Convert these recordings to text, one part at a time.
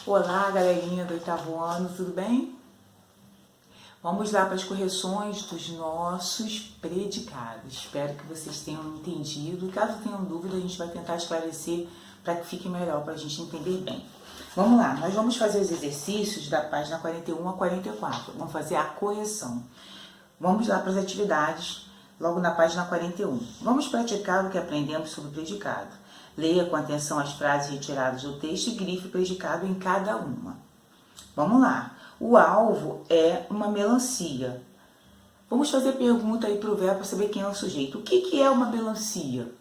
Olá, galerinha do 8º ano, tudo bem? Vamos lá para as correções dos nossos predicados. Espero que vocês tenham entendido. Caso tenham dúvida, a gente vai tentar esclarecer para que fique melhor, para a gente entender bem. Vamos lá, nós vamos fazer os exercícios da página 41 a 44. Vamos fazer a correção. Vamos lá para as atividades, logo na página 41. Vamos praticar o que aprendemos sobre o predicado. Leia com atenção as frases retiradas do texto e grife o predicado em cada uma. Vamos lá. O alvo é uma melancia. Vamos fazer pergunta aí para o verbo para saber quem é o sujeito. O que é uma melancia?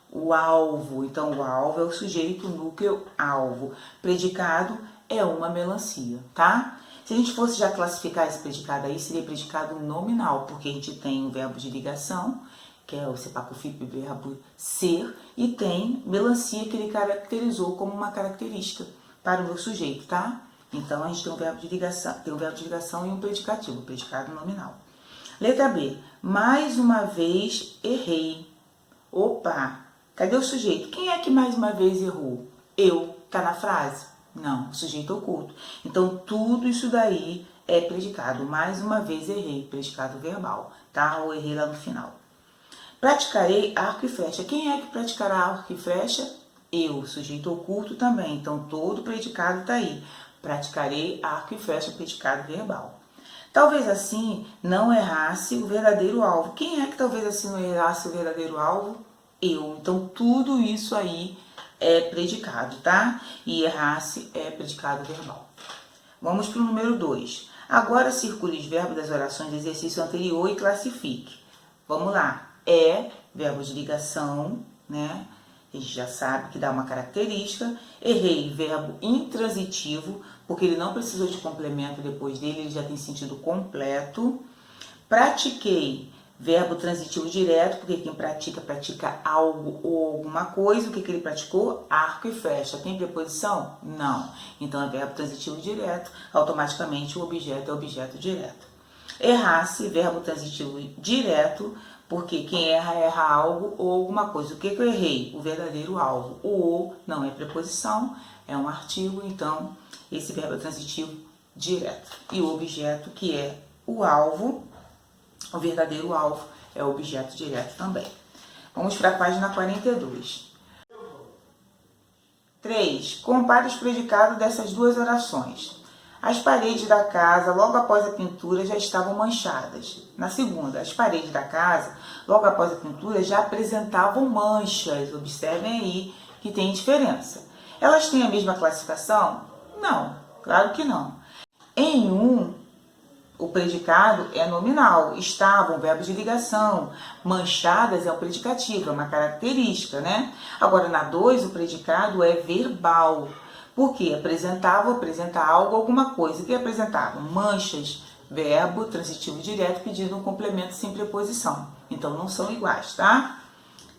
O alvo. Então, o alvo é o sujeito, o núcleo, alvo. Predicado é uma melancia, tá? Se a gente fosse já classificar esse predicado aí, seria predicado nominal, porque a gente tem o verbo de ligação, que é o sepacufip, verbo ser, e tem melancia, que ele caracterizou como uma característica para o meu sujeito, tá? Então, a gente tem um verbo de ligação, e um predicativo, predicado nominal. Letra B. Mais uma vez errei. Opa! Cadê o sujeito? Quem é que mais uma vez errou? Eu. Tá na frase? Não, sujeito oculto. Então, tudo isso daí é predicado. Mais uma vez errei, predicado verbal, tá? Ou errei lá no final. Praticarei arco e flecha. Quem é que praticará arco e flecha? Eu, sujeito oculto também. Então, todo predicado tá aí. Praticarei arco e flecha, predicado verbal. Talvez assim não errasse o verdadeiro alvo. Quem é que talvez assim não errasse o verdadeiro alvo? Eu. Então, tudo isso aí é predicado, tá? E errasse é predicado verbal. Vamos para o número 2. Agora circule os verbos das orações do exercício anterior e classifique. Vamos lá. É, verbo de ligação, né? A gente já sabe que dá uma característica. Errei, verbo intransitivo, porque ele não precisou de complemento depois dele, ele já tem sentido completo. Pratiquei, verbo transitivo direto, porque quem pratica, pratica algo ou alguma coisa. O que ele praticou? Arco e flecha. Tem preposição? Não. Então, é verbo transitivo direto, automaticamente o objeto é objeto direto. Errasse, verbo transitivo direto, porque quem erra, erra algo ou alguma coisa. O que eu errei? O verdadeiro alvo. O ou não é preposição, é um artigo, então esse verbo é transitivo direto. E o objeto, que é o alvo, o verdadeiro alvo, é o objeto direto também. Vamos para a página 42. 3. Compare os predicados dessas duas orações. As paredes da casa, logo após a pintura, já estavam manchadas. Na segunda, as paredes da casa, logo após a pintura, já apresentavam manchas. Observem aí que tem diferença. Elas têm a mesma classificação? Não, claro que não. Em um, o predicado é nominal. Estavam, verbo de ligação. Manchadas é um predicativo, é uma característica, né? Agora, na 2, o predicado é verbal. Porque apresentava, apresenta algo, alguma coisa. O que apresentavam? Manchas, verbo transitivo direto pedindo um complemento sem preposição. Então, não são iguais, tá?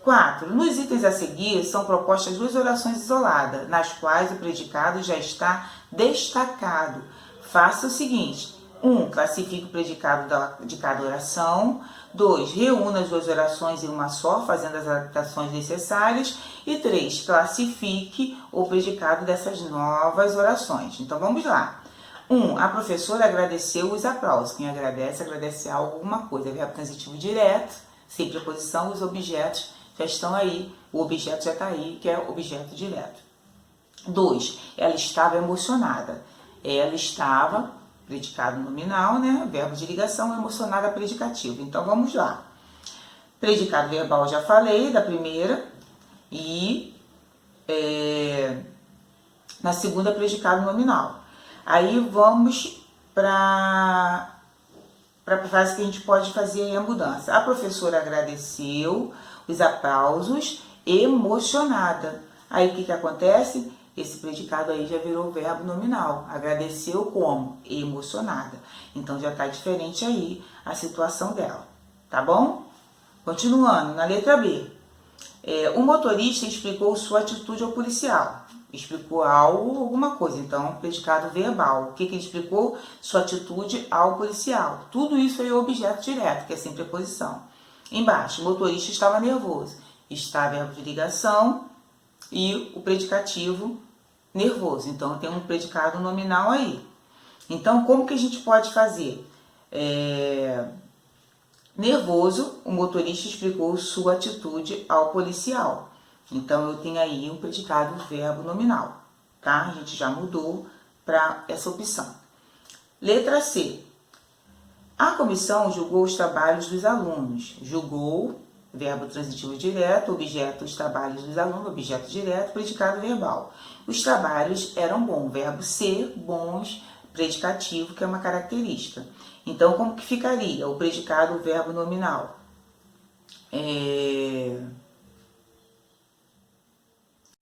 4. Nos itens a seguir, são propostas duas orações isoladas, nas quais o predicado já está destacado. Faça o seguinte. 1. Classifique o predicado de cada oração. 2. Reúna as duas orações em uma só, fazendo as adaptações necessárias. E 3. Classifique o predicado dessas novas orações. Então, vamos lá. 1. A professora agradeceu os aplausos. Quem agradece, agradece algo, alguma coisa. É verbo transitivo direto, sem preposição, os objetos já estão aí. O objeto já está aí, que é objeto direto. 2. Ela estava emocionada. Ela estava... predicado nominal, né? Verbo de ligação, emocionada, predicativo. Então, vamos lá. Predicado verbal, já falei, da primeira. E na segunda, predicado nominal. Aí, vamos para a frase que a gente pode fazer aí a mudança. A professora agradeceu os aplausos, emocionada. Aí, o que acontece? Esse predicado aí já virou verbo nominal. Agradeceu como? Emocionada. Então, já está diferente aí a situação dela. Tá bom? Continuando, na letra B. O motorista explicou sua atitude ao policial. Explicou algo, alguma coisa. Então, predicado verbal. O que ele explicou? Sua atitude ao policial. Tudo isso aí é objeto direto, que é sem preposição. Embaixo, o motorista estava nervoso. Está verbo de ligação e o predicativo nervoso. Então, tem um predicado nominal aí. Então, como que a gente pode fazer? Nervoso, o motorista explicou sua atitude ao policial. Então, eu tenho aí um predicado verbo nominal, tá? A gente já mudou para essa opção. Letra C. A comissão julgou os trabalhos dos alunos. Julgou, verbo transitivo direto, objeto, os trabalhos dos alunos, objeto direto, predicado verbal. Os trabalhos eram bons, verbo ser, bons, predicativo, que é uma característica. Então, como que ficaria o predicado, o verbo nominal?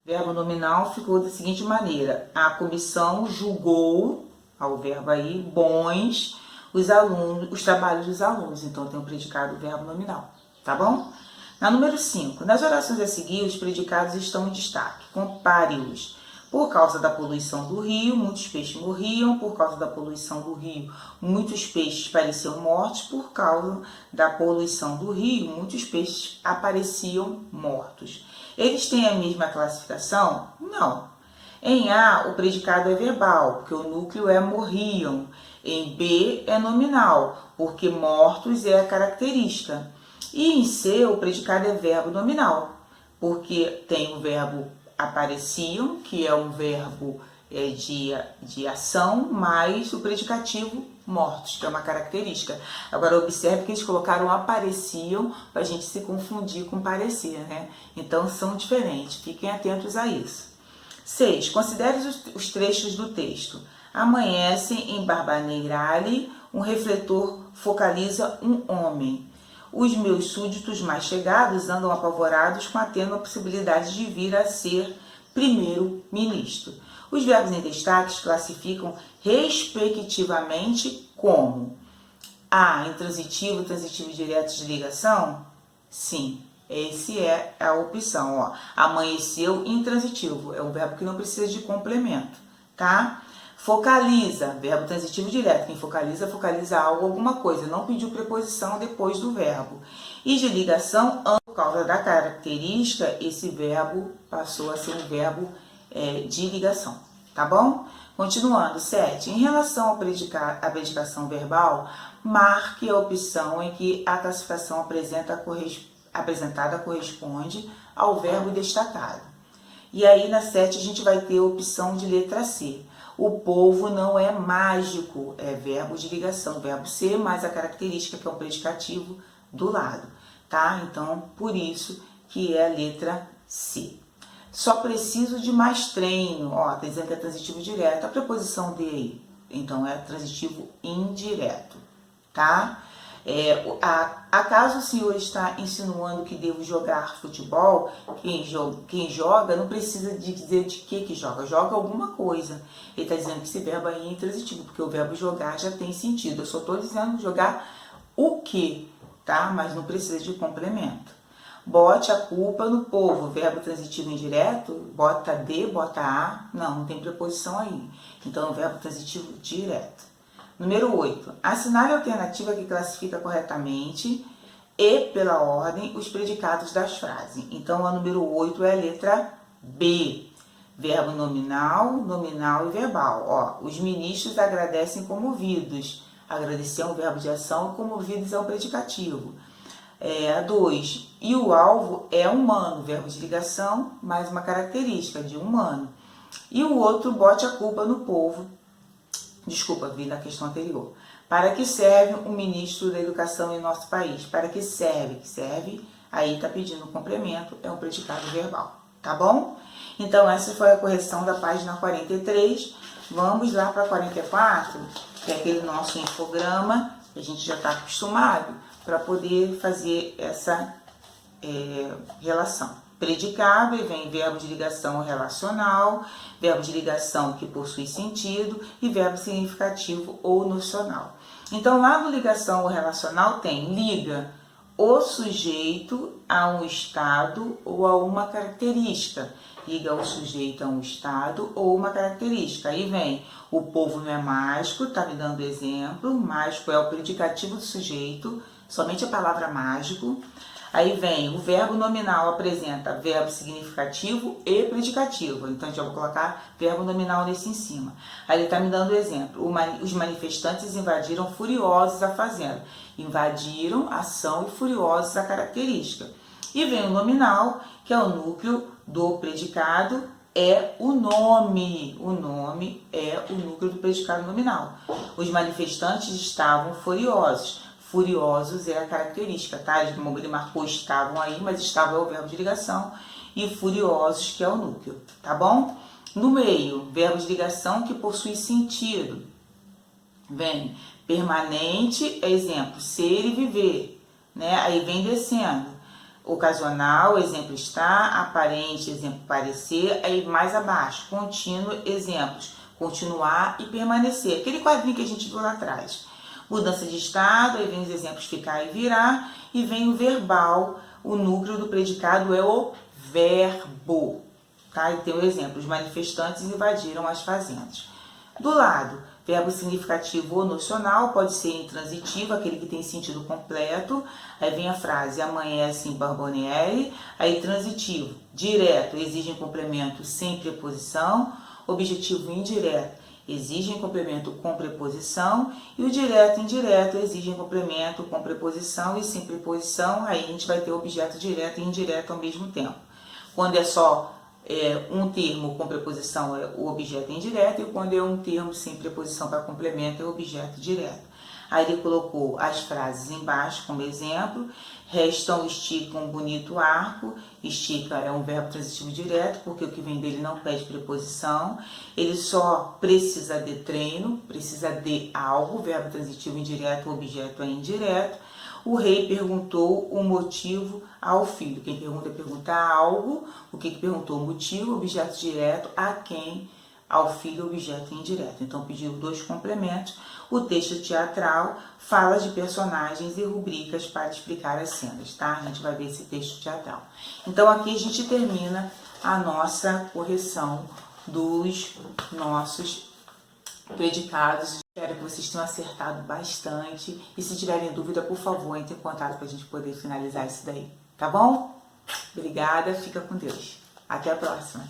Verbo nominal ficou da seguinte maneira: a comissão julgou, ao verbo aí, bons, os trabalhos dos alunos. Então, tem o predicado, o verbo nominal, tá bom? Na número 5, nas orações a seguir, os predicados estão em destaque. Compare-os. Por causa da poluição do rio, muitos peixes morriam. Por causa da poluição do rio, muitos peixes pareciam mortos. Por causa da poluição do rio, muitos peixes apareciam mortos. Eles têm a mesma classificação? Não. Em A, o predicado é verbal, porque o núcleo é morriam. Em B, é nominal, porque mortos é a característica. E em C, o predicado é verbo nominal, porque tem o verbo apareciam, que é um verbo de ação, mais o predicativo mortos, que é uma característica. Agora, observe que eles colocaram apareciam para a gente se confundir com parecer, né? Então, são diferentes. Fiquem atentos a isso. 6. Considere os trechos do texto. Amanhece em Barbaneirali, um refletor focaliza um homem. Os meus súditos mais chegados andam apavorados com a tênue possibilidade de vir a ser primeiro-ministro. Os verbos em destaque classificam respectivamente como A, intransitivo, transitivo direto de ligação? Sim, essa é a opção. Ó. Amanheceu, intransitivo, é um verbo que não precisa de complemento, tá? Focaliza, verbo transitivo direto. Quem focaliza, focaliza algo, alguma coisa. Não pediu preposição depois do verbo. E de ligação, por causa da característica, esse verbo passou a ser um verbo de ligação. Tá bom? Continuando. 7. Em relação à predicação verbal, marque a opção em que a classificação apresentada corresponde ao verbo destacado. E aí, na 7, a gente vai ter a opção de letra C. O povo não é mágico, é verbo de ligação, verbo ser, mais a característica que é um predicativo do lado, tá? Então, por isso que é a letra C. Só preciso de mais treino, ó, tá dizendo que é transitivo direto, a preposição de aí, então é transitivo indireto, tá? Acaso o senhor está insinuando que devo jogar futebol? Quem joga não precisa de dizer de que joga, joga alguma coisa. Ele está dizendo que esse verbo aí é intransitivo, porque o verbo jogar já tem sentido. Eu só estou dizendo jogar o que, tá? Mas não precisa de complemento. Bote a culpa no povo, verbo transitivo indireto, bota de, bota a, não tem preposição aí. Então, é um verbo transitivo direto. Número 8. Assinale a alternativa que classifica corretamente e pela ordem os predicados das frases. Então, a número 8 é a letra B. Verbo nominal, nominal e verbal. Ó, os ministros agradecem comovidos. Agradecer é um verbo de ação e comovidos é um predicativo. 2. E o alvo é humano, verbo de ligação, mais uma característica de humano. E o outro, bote a culpa no povo. Desculpa, vi na questão anterior. Para que serve o ministro da Educação em nosso país? Para que serve? Que serve, aí está pedindo um complemento, é um predicado verbal, tá bom? Então, essa foi a correção da página 43. Vamos lá para 44, que é aquele nosso infograma, que a gente já está acostumado, para poder fazer essa relação. Predicado, e vem verbo de ligação relacional, verbo de ligação que possui sentido e verbo significativo ou nocional. Então, lá no ligação ou relacional tem liga o sujeito a um estado ou a uma característica. Liga o sujeito a um estado ou uma característica. Aí vem o povo não é mágico, tá me dando exemplo. Mágico é o predicativo do sujeito, somente a palavra mágico. Aí vem o verbo nominal, apresenta verbo significativo e predicativo. Então, a gente vai colocar verbo nominal nesse em cima. Aí ele está me dando o exemplo. Os manifestantes invadiram furiosos a fazenda. Invadiram, ação, e furiosos a característica. E vem o nominal, que é o núcleo do predicado, é o nome. O nome é o núcleo do predicado nominal. Os manifestantes estavam furiosos. Furiosos é a característica, tá? Ele marcou estavam aí, mas estavam é o verbo de ligação. E furiosos, que é o núcleo, tá bom? No meio, verbo de ligação que possui sentido. Vem permanente, exemplo, ser e viver, né? Aí vem descendo. Ocasional, exemplo, estar. Aparente, exemplo, parecer. Aí mais abaixo, contínuo, exemplos, continuar e permanecer. Aquele quadrinho que a gente viu lá atrás. Mudança de estado, aí vem os exemplos ficar e virar, e vem o verbal, o núcleo do predicado é o verbo, tá? E tem o exemplo, os manifestantes invadiram as fazendas. Do lado, verbo significativo ou nocional, pode ser intransitivo, aquele que tem sentido completo, aí vem a frase, amanhece em Barbonieri, aí transitivo, direto, exige complemento sem preposição, objetivo indireto, exigem complemento com preposição, e o direto e indireto exigem complemento com preposição e sem preposição, aí a gente vai ter objeto direto e indireto ao mesmo tempo. Quando é só um termo com preposição é o objeto indireto, e quando é um termo sem preposição para complemento é o objeto direto. Aí ele colocou as frases embaixo como exemplo. Restam, estica um bonito arco. Estica é um verbo transitivo direto, porque o que vem dele não pede preposição. Ele só precisa de treino, precisa de algo, verbo transitivo indireto, o objeto é indireto. O rei perguntou o motivo ao filho. Quem pergunta algo. O que perguntou? O motivo, objeto direto. A quem? Ao filho, objeto indireto. Então, pediu 2 complementos. O texto teatral fala de personagens e rubricas para explicar as cenas, tá? A gente vai ver esse texto teatral. Então, aqui a gente termina a nossa correção dos nossos predicados. Espero que vocês tenham acertado bastante. E se tiverem dúvida, por favor, entre em contato para a gente poder finalizar isso daí. Tá bom? Obrigada, fica com Deus. Até a próxima.